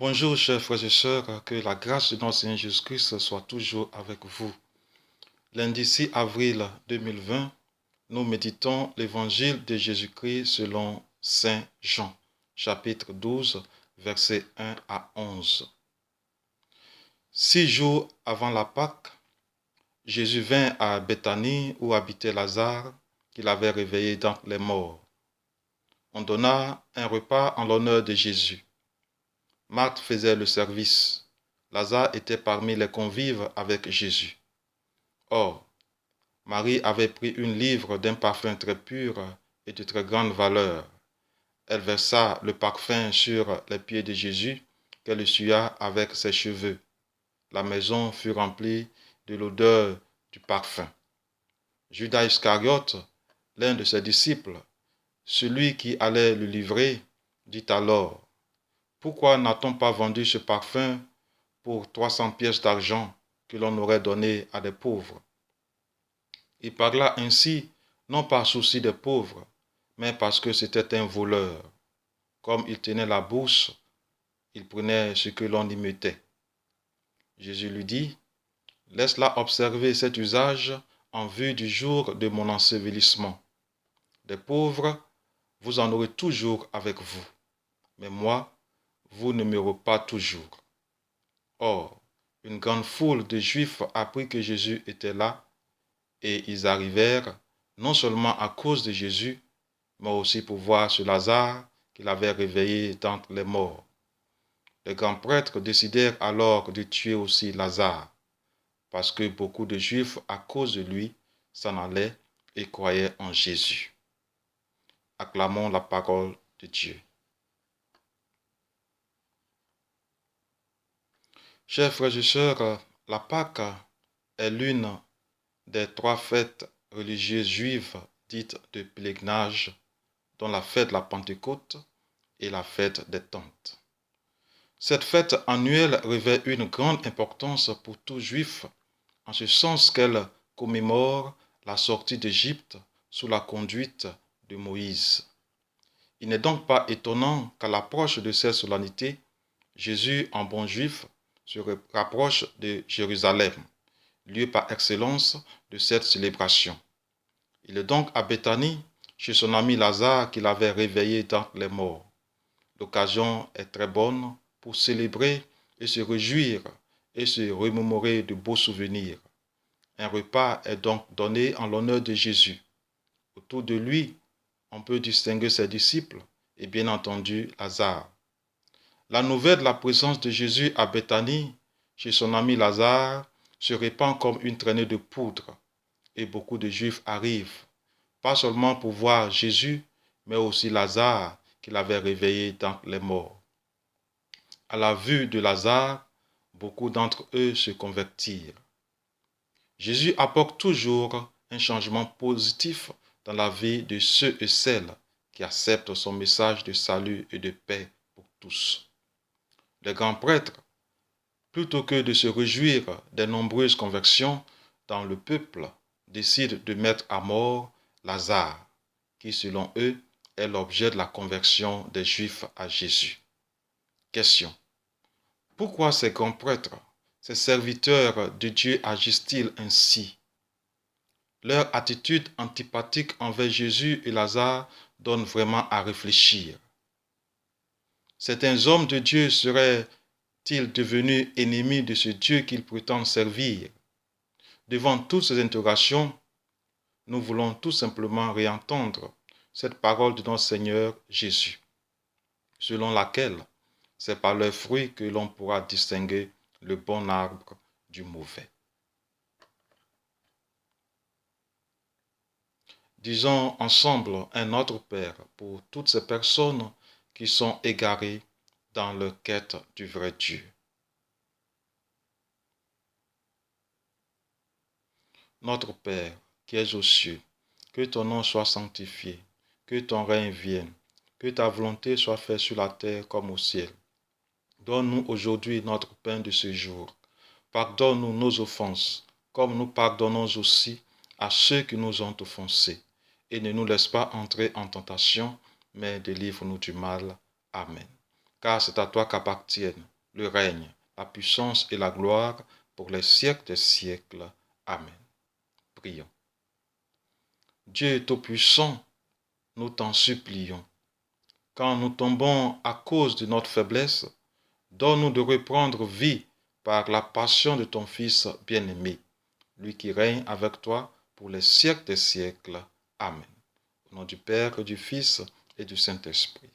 Bonjour chers frères et sœurs, que la grâce de notre Seigneur Jésus-Christ soit toujours avec vous. Lundi 6 avril 2020, nous méditons l'évangile de Jésus-Christ selon Saint Jean, chapitre 12, versets 1 à 11. 6 jours avant la Pâque, Jésus vint à Béthanie où habitait Lazare, qu'il avait réveillé d'entre les morts. On donna un repas en l'honneur de Jésus. Marthe faisait le service. Lazare était parmi les convives avec Jésus. Or, Marie avait pris une livre d'un parfum très pur et de très grande valeur. Elle versa le parfum sur les pieds de Jésus, qu'elle essuya avec ses cheveux. La maison fut remplie de l'odeur du parfum. Judas Iscariote, l'un de ses disciples, celui qui allait le livrer, dit alors: pourquoi n'a-t-on pas vendu ce parfum pour 300 pièces d'argent que l'on aurait donné à des pauvres? Il parla ainsi, non par souci des pauvres, mais parce que c'était un voleur. Comme il tenait la bourse, il prenait ce que l'on y mettait. Jésus lui dit: laisse-la observer cet usage en vue du jour de mon ensevelissement. Des pauvres, vous en aurez toujours avec vous, mais moi, vous ne m'aurez pas toujours. Or, une grande foule de Juifs apprit que Jésus était là, et ils arrivèrent non seulement à cause de Jésus, mais aussi pour voir ce Lazare qu'il avait réveillé d'entre les morts. Les grands prêtres décidèrent alors de tuer aussi Lazare, parce que beaucoup de Juifs, à cause de lui, s'en allaient et croyaient en Jésus. Acclamons la parole de Dieu. Chers frères et sœurs, la Pâque est l'une des 3 fêtes religieuses juives dites de pèlerinage, dont la fête de la Pentecôte et la fête des Tentes. Cette fête annuelle revêt une grande importance pour tout juif, en ce sens qu'elle commémore la sortie d'Égypte sous la conduite de Moïse. Il n'est donc pas étonnant qu'à l'approche de cette solennité, Jésus, en bon juif, se rapproche de Jérusalem, lieu par excellence de cette célébration. Il est donc à Béthanie, chez son ami Lazare qu'il avait réveillé d'entre les morts. L'occasion est très bonne pour célébrer et se réjouir et se remémorer de beaux souvenirs. Un repas est donc donné en l'honneur de Jésus. Autour de lui, on peut distinguer ses disciples et bien entendu Lazare. La nouvelle de la présence de Jésus à Béthanie, chez son ami Lazare, se répand comme une traînée de poudre, et beaucoup de Juifs arrivent, pas seulement pour voir Jésus, mais aussi Lazare qu'il avait réveillé d'entre les morts. À la vue de Lazare, beaucoup d'entre eux se convertirent. Jésus apporte toujours un changement positif dans la vie de ceux et celles qui acceptent son message de salut et de paix pour tous. Les grands prêtres, plutôt que de se réjouir des nombreuses conversions dans le peuple, décident de mettre à mort Lazare, qui selon eux est l'objet de la conversion des Juifs à Jésus. Question: pourquoi ces grands prêtres, ces serviteurs de Dieu agissent-ils ainsi? Leur attitude antipathique envers Jésus et Lazare donne vraiment à réfléchir. Certains hommes de Dieu seraient-ils devenus ennemis de ce Dieu qu'ils prétendent servir? Devant toutes ces interrogations, nous voulons tout simplement réentendre cette parole de notre Seigneur Jésus, selon laquelle c'est par leurs fruits que l'on pourra distinguer le bon arbre du mauvais. Disons ensemble un Notre Père pour toutes ces personnes qui sont égarées dans leur quête du vrai Dieu. Notre Père, qui es aux cieux, que ton nom soit sanctifié, que ton règne vienne, que ta volonté soit faite sur la terre comme au ciel. Donne-nous aujourd'hui notre pain de ce jour. Pardonne-nous nos offenses, comme nous pardonnons aussi à ceux qui nous ont offensés. Et ne nous laisse pas entrer en tentation, mais délivre-nous du mal. Amen. Car c'est à toi qu'appartiennent le règne, la puissance et la gloire pour les siècles des siècles. Amen. Prions. Dieu Tout-Puissant, nous t'en supplions. Quand nous tombons à cause de notre faiblesse, donne-nous de reprendre vie par la passion de ton Fils bien-aimé, lui qui règne avec toi pour les siècles des siècles. Amen. Au nom du Père, du Fils et du Saint-Esprit.